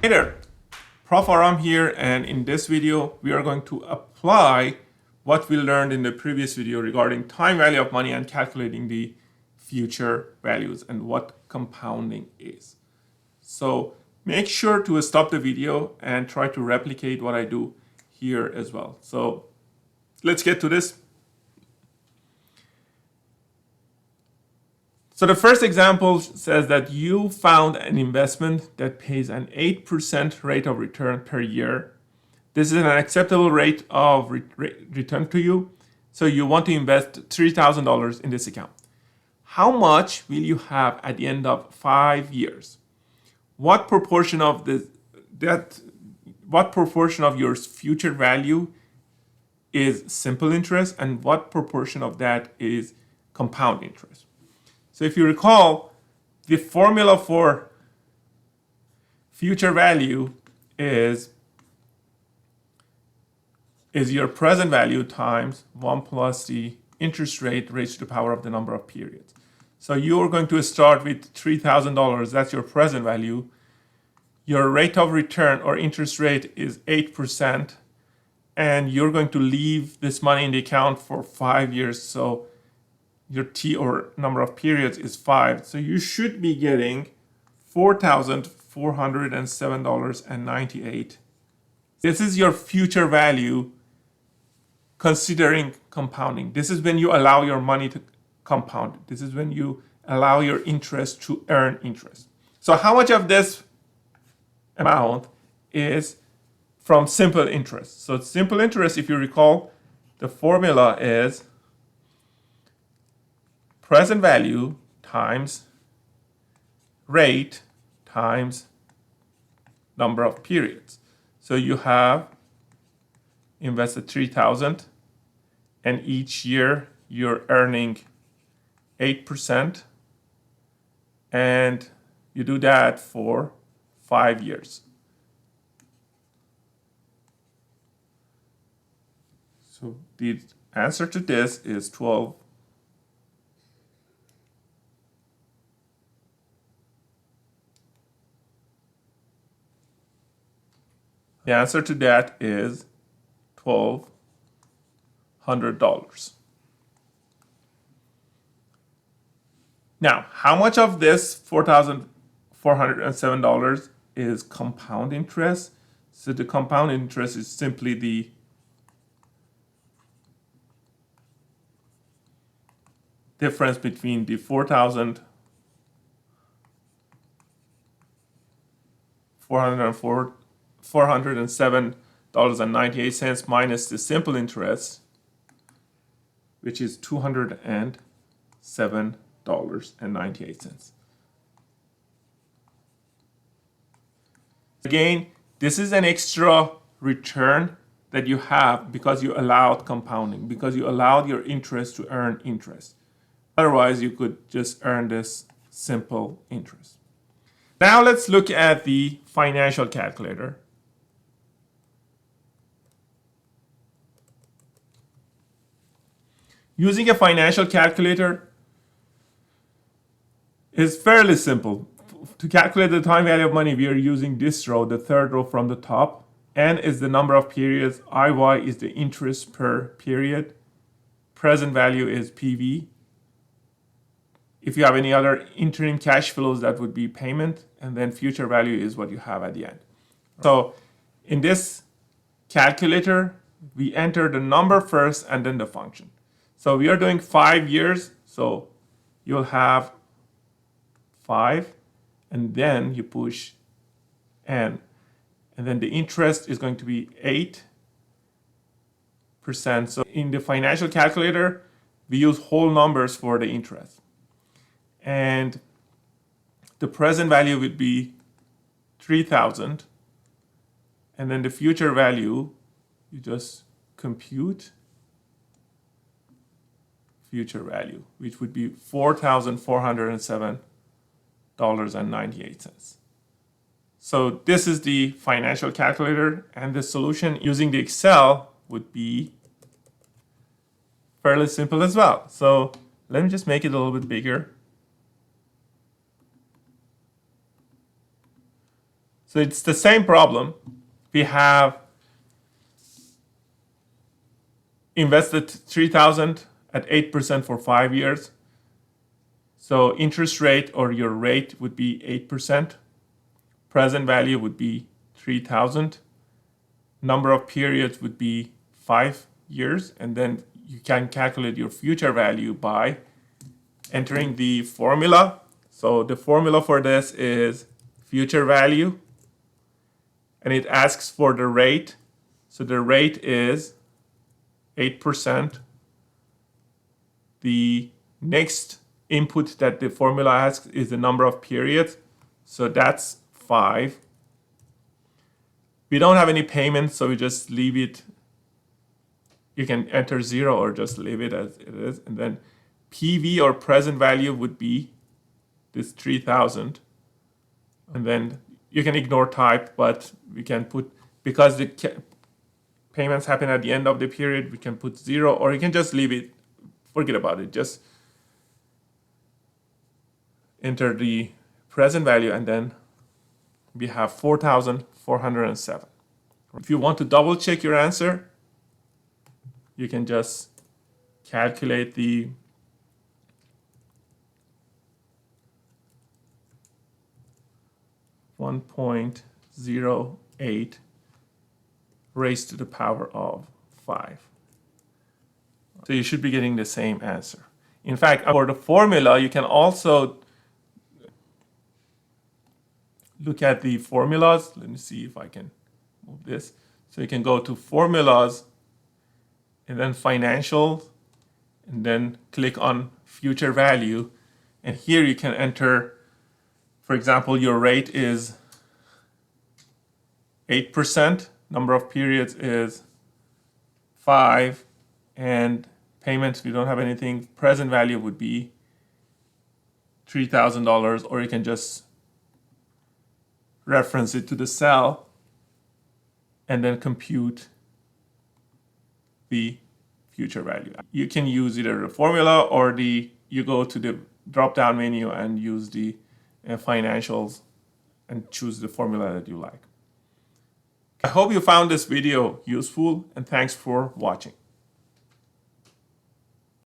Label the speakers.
Speaker 1: Hey there, Prof. Aram here, and in this video we are going to apply what we learned in the previous video regarding time value of money and calculating the future values and what compounding is. So make sure to stop the video and try to replicate what I do here as well. So let's get to this. So the first example says that you found an investment that pays an 8% rate of return per year. This is an acceptable rate of return to you. So you want to invest $3,000 in this account. How much will you have at the end of 5 years? What proportion of your future value is simple interest and what proportion of that is compound interest? So if you recall, the formula for future value is your present value times 1 plus the interest rate raised to the power of the number of periods. So you're going to start with $3,000. That's your present value. Your rate of return or interest rate is 8%. And you're going to leave this money in the account for 5 years. So your T or number of periods is 5. So you should be getting $4,407.98. This is your future value considering compounding. This is when you allow your money to compound. This is when you allow your interest to earn interest. So how much of this amount is from simple interest? So simple interest, if you recall, the formula is present value times rate times number of periods. So you have invested 3,000 and each year you're earning 8% and you do that for 5 years. So the answer to this is 12. The answer to that is $1,200. Now, how much of this $4,407 is compound interest? So the compound interest is simply the difference between the $407.98 minus the simple interest, which is $207.98. Again, this is an extra return that you have because you allowed compounding, because you allowed your interest to earn interest. Otherwise, you could just earn this simple interest. Now let's look at the financial calculator. Using a financial calculator is fairly simple. To calculate the time value of money, we are using this row, the third row from the top. N is the number of periods, IY is the interest per period, present value is PV. If you have any other interim cash flows, that would be payment, and then future value is what you have at the end. So in this calculator, we enter the number first and then the function. So we are doing 5 years, so you'll have 5, and then you push N. And then the interest is going to be 8%. So in the financial calculator, we use whole numbers for the interest. And the present value would be 3,000. And then the future value, you just compute future value, which would be $4,407.98. So this is the financial calculator, and the solution using the Excel would be fairly simple as well. So let me just make it a little bit bigger. So it's the same problem. We have invested 3,000 at 8% for 5 years. So interest rate or your rate would be 8%. Present value would be 3,000. Number of periods would be 5 years. And then you can calculate your future value by entering the formula. So the formula for this is future value. And it asks for the rate. So the rate is 8%. The next input that the formula asks is the number of periods. So that's 5. We don't have any payments, so we just leave it. You can enter 0 or just leave it as it is. And then PV or present value would be this 3,000. And then you can ignore type, but we can put, because the payments happen at the end of the period, we can put 0, or you can just leave it, forget about it. Just enter the present value, and then we have 4,407. If you want to double check your answer, you can just calculate the (1.08) raised to the power of 5. So you should be getting the same answer. In fact, for the formula, you can also look at the formulas. Let me see if I can move this. So you can go to formulas and then financial, and then click on future value. And here you can enter, for example, your rate is 8%, number of periods is 5, and payments, we don't have anything. Present value would be $3,000, or you can just reference it to the cell and then compute the future value. You can use either the formula or you go to the drop-down menu and use the financials and choose the formula that you like. I hope you found this video useful, and thanks for watching.